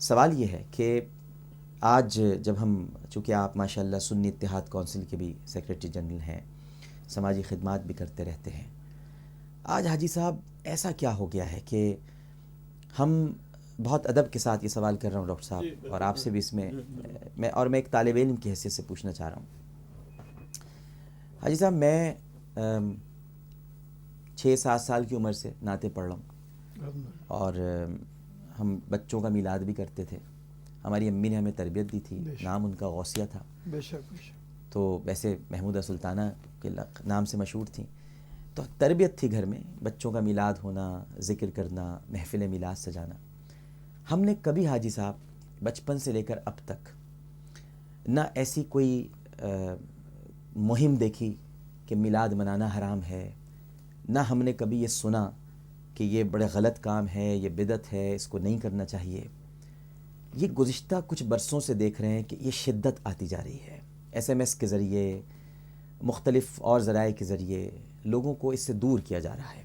سوال یہ ہے کہ آج جب ہم، چونکہ آپ ماشاءاللہ سنی اتحاد کونسل کے بھی سیکریٹری جنرل ہیں، سماجی خدمات بھی کرتے رہتے ہیں، آج حاجی صاحب ایسا کیا ہو گیا ہے کہ ہم، بہت ادب کے ساتھ یہ سوال کر رہا ہوں ڈاکٹر صاحب، اور آپ سے بھی اس میں میں ایک طالب علم کی حیثیت سے پوچھنا چاہ رہا ہوں حاجی صاحب، میں 6-7 سال کی عمر سے نعتیں پڑھ رہا ہوں، اور ہم بچوں کا میلاد بھی کرتے تھے. ہماری امی نے ہمیں تربیت دی تھی، نام ان کا غوثیہ تھا، بے شک تو ویسے محمودہ سلطانہ کے نام سے مشہور تھیں. تو تربیت تھی گھر میں، بچوں کا میلاد ہونا، ذکر کرنا، محفل میلاد سجانا. ہم نے کبھی حاجی صاحب بچپن سے لے کر اب تک نہ ایسی کوئی مہم دیکھی کہ میلاد منانا حرام ہے، نہ ہم نے کبھی یہ سنا کہ یہ بڑے غلط کام ہے، یہ بدعت ہے، اس کو نہیں کرنا چاہیے. یہ گزشتہ کچھ برسوں سے دیکھ رہے ہیں کہ یہ شدت آتی جا رہی ہے. SMS کے ذریعے، مختلف اور ذرائع کے ذریعے لوگوں کو اس سے دور کیا جا رہا ہے.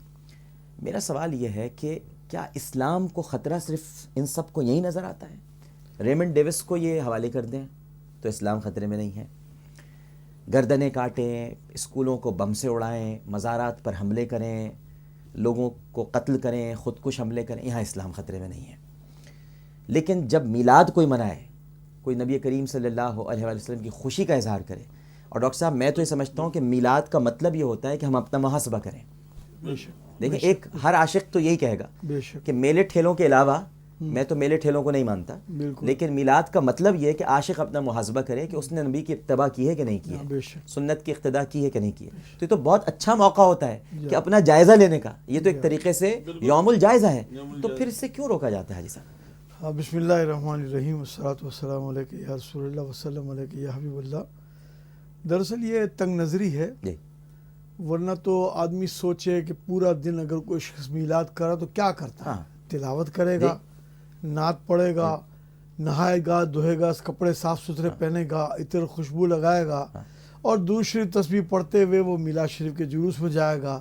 میرا سوال یہ ہے کہ کیا اسلام کو خطرہ صرف ان سب کو یہی نظر آتا ہے؟ ریمنڈ ڈیوس کو یہ حوالے کر دیں تو اسلام خطرے میں نہیں ہے. گردنیں کاٹیں، اسکولوں کو بم سے اڑائیں، مزارات پر حملے کریں، لوگوں کو قتل کریں، خودکش حملے کریں، یہاں اسلام خطرے میں نہیں ہے. لیکن جب میلاد کوئی منائے، کوئی نبی کریم صلی اللہ علیہ وسلم کی خوشی کا اظہار کرے، اور ڈاکٹر صاحب میں تو یہ سمجھتا ہوں کہ میلاد کا مطلب یہ ہوتا ہے کہ ہم اپنا محاسبہ کریں. دیکھیں، ایک ہر عاشق تو یہی کہے گا کہ میلے ٹھیلوں کے علاوہ میں تو میلے ٹھیلوں کو نہیں مانتا، لیکن میلاد کا مطلب یہ ہے کہ عاشق اپنا محاسبہ کرے کہ اس نے نبی کی اتباع کی ہے کہ نہیں کی ہے، سنت کی اقتداء کی ہے کہ نہیں کی ہے. تو یہ تو بہت اچھا موقع ہوتا ہے کہ اپنا جائزہ لینے کا. یہ تو ایک طریقے سے یوم الجائزہ ہے، تو پھر اس سے کیوں روکا جاتا ہے حاجی صاحب؟ بسم اللہ الرحمن الرحیم، والصلاۃ والسلام علیک یا رسول اللہ وسلم علیک یا حبیب اللہ. دراصل یہ تنگ نظری ہے، ورنہ تو آدمی سوچے کہ پورا دن اگر کوئی شخص میلاد کرا تو کیا کرتا ہے؟ تلاوت کرے گا، نعت پڑھے گا، نہائے گا، دھوئے گا، کپڑے صاف ستھرے پہنے گا، عطر خوشبو لگائے گا، اور درود شریف تسبیح پڑھتے ہوئے وہ میلاد شریف کے جلوس میں جائے گا،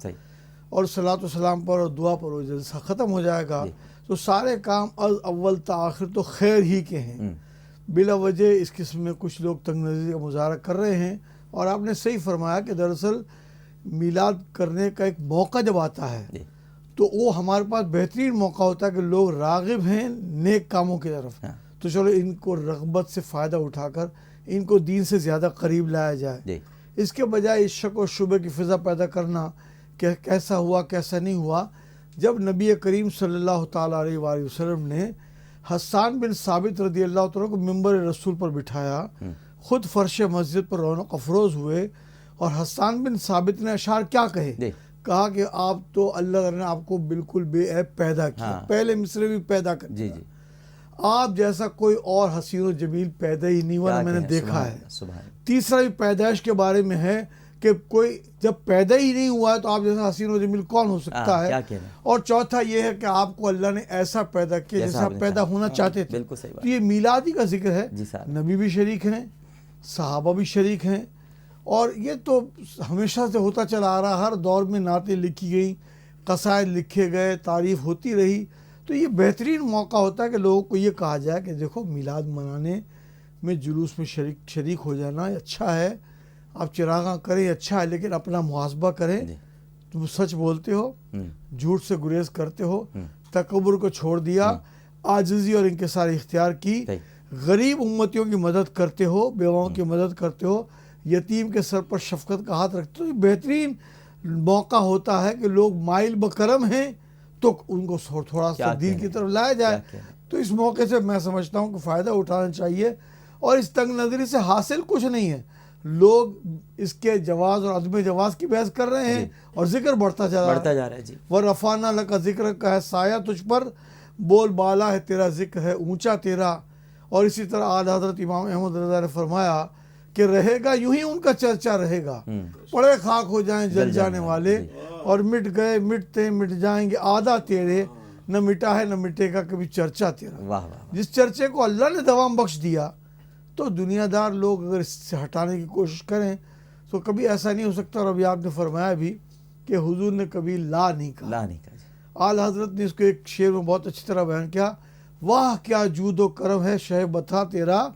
اور صلاۃ و سلام پر اور دعا پر وہ جلسہ ختم ہو جائے گا. تو سارے کام از اول تا آخر تو خیر ہی کے ہیں. بلا وجہ اس قسم میں کچھ لوگ تنگ نظری کا مظاہرہ کر رہے ہیں. اور آپ نے صحیح فرمایا کہ دراصل میلاد کرنے کا ایک موقع جب آتا ہے تو وہ ہمارے پاس بہترین موقع ہوتا ہے کہ لوگ راغب ہیں نیک کاموں کی طرف، تو چلو ان کو رغبت سے فائدہ اٹھا کر ان کو دین سے زیادہ قریب لایا جائے. اس کے بجائے اس شک و شبہ کی فضا پیدا کرنا کہ کیسا ہوا کیسا نہیں ہوا. جب نبی کریم صلی اللہ تعالیٰ علیہ وآلہ وسلم نے حسان بن ثابت رضی اللہ تعالیٰ کو ممبر رسول پر بٹھایا، خود فرش مسجد پر رونق افروز ہوئے، اور حسان بن ثابت نے اشعار کیا کہے؟ کہا کہ آپ تو اللہ تعالیٰ نے آپ کو بالکل بے عیب پیدا کیا، پہلے مصرے بھی پیدا کر دیا، آپ جیسا کوئی اور حسین و جمیل پیدا ہی نہیں ہوا، میں نے دیکھا ہے. تیسرا بھی پیدائش کے بارے میں ہے کہ کوئی جب پیدا ہی نہیں ہوا ہے تو آپ جیسا حسین و جمیل کون ہو سکتا ہے. اور چوتھا یہ ہے کہ آپ کو اللہ نے ایسا پیدا کیا جیسا پیدا ہونا چاہتے تھے. تو یہ میلاد ہی کا ذکر ہے، نبی بھی شریک ہیں، صحابہ بھی شریک ہیں، اور یہ تو ہمیشہ سے ہوتا چلا آ رہا. ہر دور میں نعتیں لکھی گئیں، قصائد لکھے گئے، تعریف ہوتی رہی. تو یہ بہترین موقع ہوتا ہے کہ لوگوں کو یہ کہا جائے کہ دیکھو میلاد منانے میں جلوس میں شریک ہو جانا اچھا ہے، آپ چراغاں کریں اچھا ہے، لیکن اپنا محاسبہ کریں. تم سچ بولتے ہو، جھوٹ سے گریز کرتے ہو، تکبر کو چھوڑ دیا، عاجزی اور انکسار اختیار کی، غریب امتیوں کی مدد کرتے ہو، بیواؤں کی مدد کرتے ہو، یتیم کے سر پر شفقت کا ہاتھ رکھتے ہو. یہ بہترین موقع ہوتا ہے کہ لوگ مائل بکرم ہیں تو ان کو تھوڑا سا دین کی طرف لایا جائے. تو اس موقع سے میں سمجھتا ہوں کہ فائدہ اٹھانا چاہیے، اور اس تنگ نظری سے حاصل کچھ نہیں ہے. لوگ اس کے جواز اور عدم جواز کی بحث کر رہے ہیں، اور ذکر بڑھتا جا رہا ہے. وَرَفَعْنَا لَكَ ذِكْرَكَ کا ہے سایہ تجھ پر، بول بالا ہے تیرا ذکر ہے اونچا تیرا. اور اسی طرح اعلیٰ حضرت امام احمد رضا نے فرمایا کہ رہے گا یوں ہی ان کا چرچا رہے گا، پڑے خاک ہو جائیں جل جانے والے، اور مٹ گئے مٹتے مٹ جائیں گے آدھا تیرے، نہ مٹا ہے نہ مٹے گا کبھی چرچا تیرا. جس چرچے کو اللہ نے دوام بخش دیا، تو دنیا دار لوگ اگر اس سے ہٹانے کی کوشش کریں تو کبھی ایسا نہیں ہو سکتا. اور ابھی آپ نے فرمایا بھی کہ حضور نے کبھی لا نہیں کہا. اعلیٰ حضرت نے اس کو ایک شعر میں بہت اچھی طرح بیان کیا، واہ کیا جود و کرم ہے شہ بتا تیرا،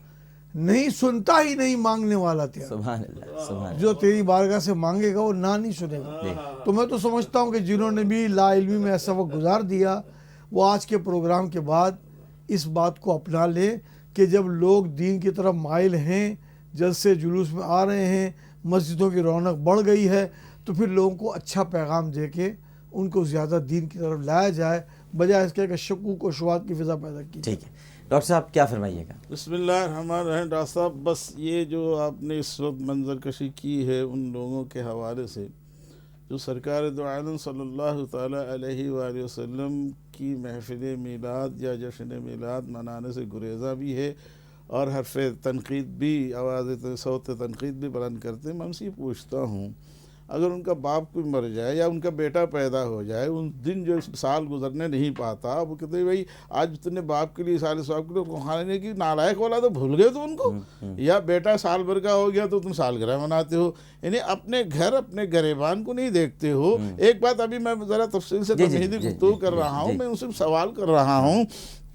نہیں سنتا ہی نہیں مانگنے والا تیرا. سبحان اللہ سبحان اللہ. جو تیری بارگاہ سے مانگے گا وہ نہ نہیں سنے گا. تو میں تو سمجھتا ہوں کہ جنہوں نے بھی لا علمی میں ایسا وقت گزار دیا وہ آج کے پروگرام کے بعد اس بات کو اپنا لے کہ جب لوگ دین کی طرف مائل ہیں، جلسے جلوس میں آ رہے ہیں، مسجدوں کی رونق بڑھ گئی ہے، تو پھر لوگوں کو اچھا پیغام دے کے ان کو زیادہ دین کی طرف لایا جائے، بجائے اس کے کہ شکوک و شبہات کی فضا پیدا کی. ٹھیک ہے ڈاکٹر صاحب کیا فرمائیے گا؟ بسم اللہ الرحمن الرحیم. ڈاکٹر صاحب بس یہ جو آپ نے اس وقت منظر کشی کی ہے ان لوگوں کے حوالے سے جو سرکار دو عالم صلی اللہ تعالیٰ علیہ وآلہ وسلم کی محفل میلاد یا جشن میلاد منانے سے گریزہ بھی ہے اور حرف تنقید بھی، صوت تنقید بھی بلند کرتے ہیں. میں ان سے یہ پوچھتا ہوں اگر ان کا باپ کوئی مر جائے یا ان کا بیٹا پیدا ہو جائے، ان دن جو سال گزرنے نہیں پاتا، وہ کہتے ہیں بھائی آج تم نے باپ کے لیے سال ثواب کے لیے کھانے کی نالائق والا تو بھول گئے تو ان کو، یا بیٹا سال بھر کا ہو گیا تو تم سالگرہ مناتے ہو. یعنی اپنے گھر اپنے گریبان کو نہیں دیکھتے ہو. ایک بات ابھی میں ذرا تفصیل سے تمہیدی گفتگو کر رہا ہوں، میں ان سے سوال کر رہا ہوں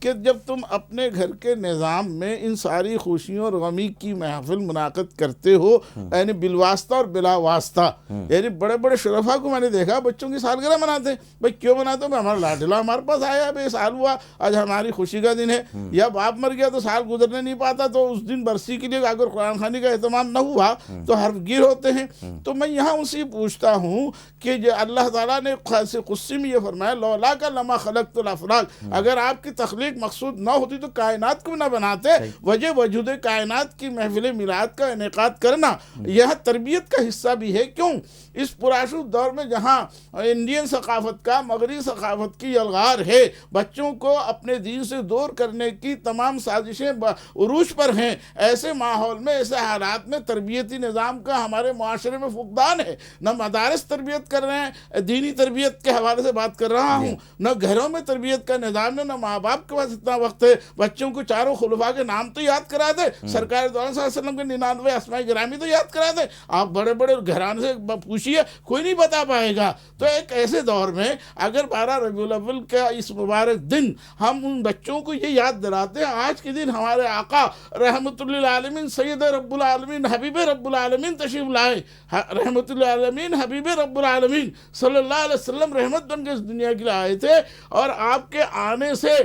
کہ جب تم اپنے گھر کے نظام میں ان ساری خوشیوں اور غمی کی محفل منعقد کرتے ہو، یعنی بالواسطہ اور بلا واسطہ، یعنی بڑے بڑے شرفا کو میں نے دیکھا بچوں کی سالگرہ مناتے ہیں. بھائی کیوں مناتے ہو؟ ہمارا لاڈلا ہمارے پاس آیا، ابھی سال ہوا، آج ہماری خوشی کا دن ہے. یا باپ مر گیا تو سال گزرنے نہیں پاتا تو اس دن برسی کے لیے اگر قرآن خوانی کا اہتمام نہ ہوا تو حرف گیر ہوتے ہیں. تو میں یہاں ان سے پوچھتا ہوں کہ اللہ تعالیٰ نے قدسی میں یہ فرمایا لولا کا لما خلقت الافلاک، اگر آپ کی تخلیق مقصود نہ ہوتی تو کائنات کو نہ بناتے. وجہ وجود کائنات کی محفل میلاد کا انعقاد کرنا یہ تربیت کا حصہ بھی ہے. کیوں؟ اس پرآشوب دور میں جہاں انڈین ثقافت کا، مغربی ثقافت کی یلغار ہے، بچوں کو اپنے دین سے دور کرنے کی تمام سازشیں عروج پر ہیں، ایسے ماحول میں، ایسے حالات میں تربیتی نظام کا ہمارے معاشرے میں فقدان ہے. نہ مدارس تربیت کر رہے ہیں، دینی تربیت کے حوالے سے بات کر رہا ہوں، نہ گھروں میں تربیت کا نظام ہے، نہ ماں باپ کے پاس اتنا وقت ہے. بچوں کو چاروں خلفاء کے نام تو یاد کرا دے، سرکار دو عالم صلی اللہ علیہ وسلم کے 99 اسماء گرامی تو یاد کرا دے. آپ بڑے بڑے گھرانے سے پوچھیے کوئی نہیں بتا پائے گا. تو ایک ایسے دور میں اگر 12 ربیع الاول کا اس مبارک دن ہم ان بچوں کو یہ یاد دلاتے ہیں، آج کے دن ہمارے آقا رحمت للعالمین سید رب العالمین حبیب رب العالمین تشریف لائے. رحمت للعالمین حبیب رب العالمین صلی اللہ علیہ وسلم رحمت بن کے اس دنیا کے لیے آئے تھے، اور آپ کے آنے سے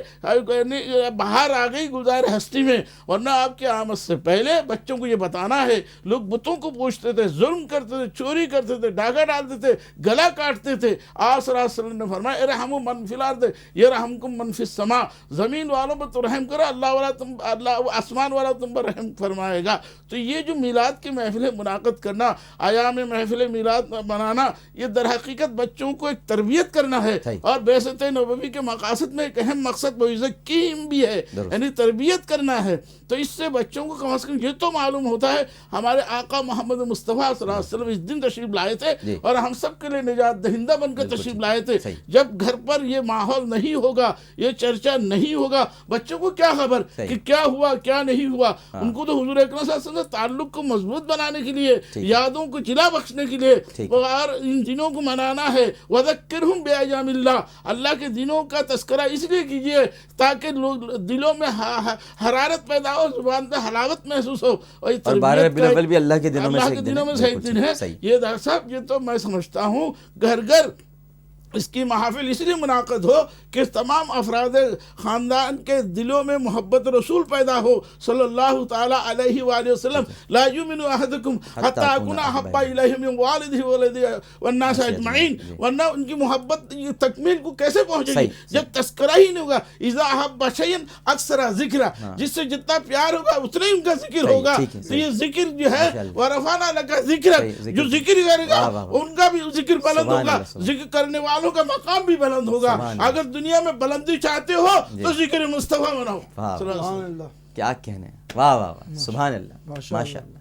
باہر آ گئی گلزار ہستی میں. ورنہ آپ کی آمد سے پہلے بچوں کو یہ بتانا ہے، لوگ بتوں کو پوچھتے تھے، ظلم کرتے تھے، چوری کرتے تھے، ڈاکہ ڈالتے تھے، گلا کاٹتے تھے. آپ صلی اللہ علیہ وسلم نے فرمایا ارحموا من فی الارض یرحمکم من فی السماء، زمین والوں پر تو رحم کرو، اللہ آسمان والا تم پر رحم فرمائے گا. تو یہ جو میلاد کی محفلیں منعقد کرنا، ایام محفل میلاد منانا، یہ در حقیقت بچوں کو ایک تربیت کرنا ہے. اور بعثت نبوی کے مقاصد میں ایک اہم مقصد وَيُزَكِّيهِمْ بھی ہے، یعنی تربیت کرنا ہے. تو اس سے بچوں کو کم از کم یہ تو معلوم ہوتا ہے ہمارے آقا محمد مصطفیٰ صلی اللہ علیہ وسلم اس دن تشریف لائے تھے اور ہم سب کے لیے نجات دہندہ بن کر تشریف لائے تھے. جب گھر پر یہ ماحول نہیں ہوگا، یہ چرچا نہیں ہوگا، بچوں کو کیا خبر کہ کیا ہوا کیا نہیں ہوا. ان کو تو حضور اکرم صلی اللہ علیہ وسلم سے تعلق کو مضبوط بنانے کے لیے، یادوں کو جلا بخشنے کے لیے اور ان دنوں کو منانا ہے. وَذَكِّرْهُمْ بِأَيَّامِ اللَّهِ، اللہ کے دنوں کا تذکرہ اس لیے کیجیے تاکہ لوگ دلوں میں حرارت پیدا ہو، زبان پہ حلاوت محسوس ہو. اور 12 ربیع الاول بھی اللہ کے دنوں میں سے ایک دن ہے. یہ ڈاکٹر صاحب یہ تو میں سمجھتا ہوں گھر گھر اس کی محافل اس لیے منعقد ہو کہ تمام افراد خاندان کے دلوں میں محبت رسول پیدا ہو صلی اللہ تعالیٰ علیہ وآلہ وسلم. لا یؤمن احدکم حتی اکون احب الیہ من والدہ وولدہ والناس اجمعین. ورنہ ان کی محبت تکمیل کو کیسے پہنچے گی جب تذکرہ ہی نہیں ہوگا. اذا احب شیئا اکثر ذکرہ، جس سے جتنا پیار ہوگا اتنا ہی ان کا ذکر ہوگا. تو یہ ذکر جو ہے ورفعنا لک ذکرک، جو ذکر کرے گا ان کا بھی ذکر بلند ہوگا، ذکر کرنے والوں کا مقام بھی بلند ہوگا. اگر دنیا میں بلندی چاہتے ہو تو ذکر مصطفیٰ بناؤ. کیا کہنے، واہ واہ واہ، سبحان اللہ، ماشاء اللہ.